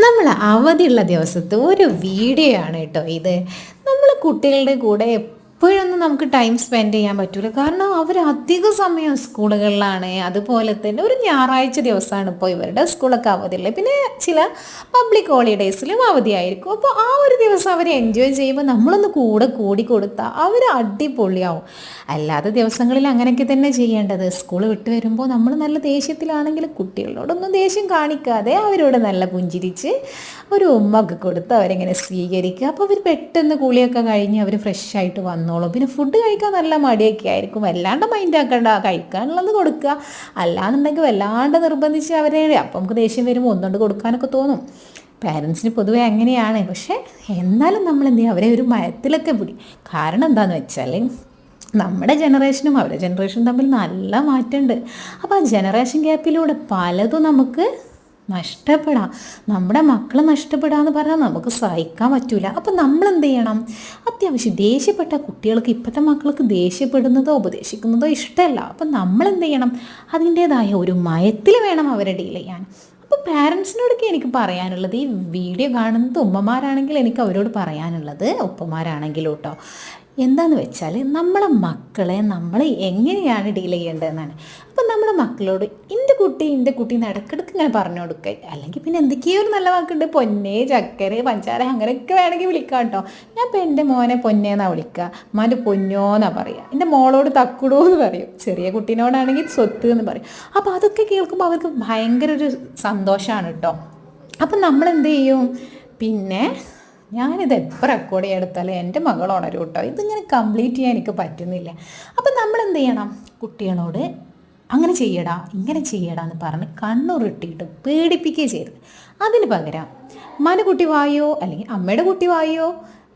നമ്മൾ അവധിയുള്ള ദിവസത്തെ ഒരു വീഡിയോ ആണ് കേട്ടോ ഇത്. നമ്മൾ കുട്ടികളുടെ കൂടെ എപ്പോഴൊന്നും നമുക്ക് ടൈം സ്പെൻഡ് ചെയ്യാൻ പറ്റില്ല, കാരണം അവർ അധിക സമയം സ്കൂളുകളിലാണ്. അതുപോലെ തന്നെ ഒരു ഞായറാഴ്ച ദിവസമാണ് ഇപ്പോൾ ഇവരുടെ സ്കൂളൊക്കെ അവധിയുള്ളത്, പിന്നെ ചില പബ്ലിക് ഹോളിഡേയ്സിലും അവധിയായിരിക്കും. അപ്പോൾ ആ ഒരു ദിവസം അവർ എൻജോയ് ചെയ്യുമ്പോൾ നമ്മളൊന്ന് കൂടെ കൂടി കൊടുത്താൽ അവർ അടിപൊളിയാവും. അല്ലാത്ത ദിവസങ്ങളിൽ അങ്ങനെയൊക്കെ തന്നെ ചെയ്യേണ്ടത്. സ്കൂൾ വിട്ട് വരുമ്പോൾ നമ്മൾ നല്ല ദേഷ്യത്തിലാണെങ്കിൽ കുട്ടികളോടൊന്നും ദേഷ്യം കാണിക്കാതെ അവരോട് നല്ല പുഞ്ചിരിച്ച് ഒരു ഉമ്മൊക്കെ കൊടുത്ത് അവരെങ്ങനെ സ്വീകരിക്കുക. അപ്പോൾ അവർ പെട്ടെന്ന് കുളിയൊക്കെ കഴിഞ്ഞ് അവർ ഫ്രഷ് ആയിട്ട് വന്നോളും. പിന്നെ ഫുഡ് കഴിക്കാൻ നല്ല മടിയൊക്കെ ആയിരിക്കും, വല്ലാണ്ട് മൈൻഡ് ആക്കണ്ട, കഴിക്കാനുള്ളത് കൊടുക്കുക. അല്ലാന്നുണ്ടെങ്കിൽ വല്ലാണ്ട് നിർബന്ധിച്ച് അവരെ, അപ്പം നമുക്ക് ദേഷ്യം വരുമ്പോൾ ഒന്നുകൊണ്ട് കൊടുക്കാനൊക്കെ തോന്നും. പാരൻസിന് പൊതുവെ അങ്ങനെയാണ്. പക്ഷേ എന്നാലും നമ്മൾ എന്ത് ചെയ്യുക, അവരെ ഒരു മയത്തിലൊക്കെ പിടി. കാരണം എന്താണെന്ന് വെച്ചാൽ നമ്മുടെ ജനറേഷനും അവരുടെ ജനറേഷനും തമ്മിൽ നല്ല മാറ്റമുണ്ട്. അപ്പോൾ ആ ജനറേഷൻ ഗ്യാപ്പിലൂടെ പലതും നമുക്ക് നഷ്ടപ്പെടാം. നമ്മുടെ മക്കൾ നഷ്ടപ്പെടാമെന്ന് പറഞ്ഞാൽ നമുക്ക് സഹിക്കാൻ പറ്റില്ല. അപ്പം നമ്മൾ എന്ത് ചെയ്യണം, അത്യാവശ്യം ദേഷ്യപ്പെട്ട കുട്ടികൾക്ക്, ഇപ്പോഴത്തെ മക്കൾക്ക് ദേഷ്യപ്പെടുന്നതോ ഉപദേശിക്കുന്നതോ ഇഷ്ടമല്ല. അപ്പം നമ്മൾ എന്ത് ചെയ്യണം, അതിൻ്റേതായ ഒരു മയത്തിൽ വേണം അവരെ ഡീൽ ചെയ്യാൻ. അപ്പോൾ പാരൻസിനോടൊക്കെ എനിക്ക് പറയാനുള്ളത്, ഈ വീഡിയോ കാണുന്നത് ഉമ്മമാരാണെങ്കിൽ എനിക്ക് അവരോട് പറയാനുള്ളത്, ഉപ്പമാരാണെങ്കിലും കേട്ടോ, എന്താണെന്ന് വെച്ചാൽ നമ്മളെ മക്കളെ നമ്മൾ എങ്ങനെയാണ് ഡീൽ ചെയ്യേണ്ടതെന്നാണ്. അപ്പം നമ്മുടെ മക്കളോട് എൻ്റെ കുട്ടി എന്ന് ഇടയ്ക്കിടയ്ക്ക് ഇങ്ങനെ പറഞ്ഞു കൊടുക്കുക. അല്ലെങ്കിൽ പിന്നെ എന്തൊക്കെയോ ഒരു നല്ല വാക്കുണ്ട്, പൊന്നെ, ചക്കര, പഞ്ചാര, അങ്ങനെയൊക്കെ വേണമെങ്കിൽ വിളിക്കാം കേട്ടോ. ഞാൻ ഇപ്പോൾ എൻ്റെ മോനെ പൊന്നേന്നാണ് വിളിക്കുക, അമ്മാൻ്റെ പൊന്നോന്നാണ് പറയുക. എൻ്റെ മോളോട് തക്കുടൂ എന്ന് പറയും, ചെറിയ കുട്ടീനോടാണെങ്കിൽ സ്വത്ത് എന്ന് പറയും. അപ്പോൾ അതൊക്കെ കേൾക്കുമ്പോൾ അവർക്ക് ഭയങ്കര ഒരു സന്തോഷമാണ് കേട്ടോ. അപ്പം നമ്മളെന്ത് ചെയ്യും, പിന്നെ ഞാനിത് എപ്പോൾ റെക്കോർഡ് ചെയ്തെടുത്താലും എൻ്റെ മകൾ ഉണരും കേട്ടോ. ഇതിങ്ങനെ കംപ്ലീറ്റ് ചെയ്യാൻ എനിക്ക് പറ്റുന്നില്ല. അപ്പം നമ്മളെന്ത് ചെയ്യണം, കുട്ടികളോട് അങ്ങനെ ചെയ്യടാ ഇങ്ങനെ ചെയ്യടാ എന്ന് പറഞ്ഞ് കണ്ണുരുട്ടിയിട്ട് പേടിപ്പിക്കുകയും ചെയ്യരുത്. അതിന് പകരം അമ്മാൻ്റെ കുട്ടി വായോ അല്ലെങ്കിൽ അമ്മയുടെ കുട്ടി വായോ,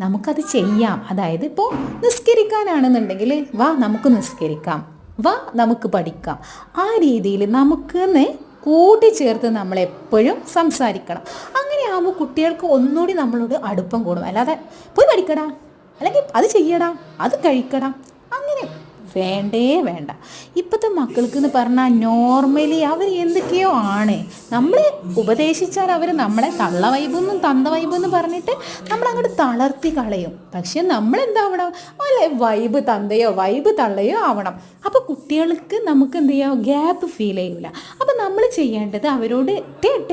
നമുക്കത് ചെയ്യാം. അതായത് ഇപ്പോൾ നിസ്കരിക്കാനാണെന്നുണ്ടെങ്കിൽ വാ നമുക്ക് നിസ്കരിക്കാം, വാ നമുക്ക് പഠിക്കാം. ആ രീതിയിൽ നമുക്കെന്ന് കൂട്ടിച്ചേർത്ത് നമ്മളെപ്പോഴും സംസാരിക്കണം. അങ്ങനെയാകുമ്പോൾ കുട്ടികൾക്ക് ഒന്നുകൂടി നമ്മളോട് അടുപ്പം കൂടും. അല്ലാതെ പോയി പഠിക്കടാ, അല്ലെങ്കിൽ അത് ചെയ്യടാ, അത് കഴിക്കടാ, അങ്ങനെ വേണ്ട. ഇപ്പോഴത്തെ മക്കൾക്ക് എന്ന് പറഞ്ഞാൽ നോർമലി അവർ എന്തൊക്കെയോ ആണ്. നമ്മൾ ഉപദേശിച്ചാൽ അവർ നമ്മളെ തള്ള വൈബൊന്നും തന്ത വൈബൊന്നും പറഞ്ഞിട്ട് നമ്മളങ്ങോട്ട് തളർത്തി കളയും. പക്ഷെ നമ്മളെന്താവണം, അല്ലെ വൈബ് തന്തയോ വൈബ് തള്ളയോ ആവണം. അപ്പോൾ കുട്ടികൾക്ക് നമുക്ക് എന്ത് ചെയ്യാം, ഗ്യാപ്പ് ഫീൽ ചെയ്യില്ല. അപ്പോൾ നമ്മൾ ചെയ്യേണ്ടത് അവരോട്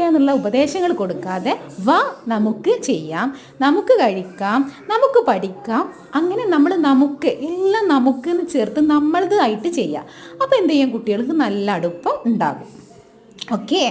എന്നുള്ള ഉപദേശങ്ങൾ കൊടുക്കാതെ വാ നമുക്ക് ചെയ്യാം, നമുക്ക് കഴിക്കാം, നമുക്ക് പഠിക്കാം, അങ്ങനെ നമുക്ക് എല്ലാം നമുക്ക് എന്ന് ചേർത്ത് നമ്മളതായിട്ട് ചെയ്യാം. അപ്പോൾ എന്ത് ചെയ്യാം, കുട്ടികൾക്ക് നല്ല അടുപ്പം ഉണ്ടാകും. ഓക്കേ.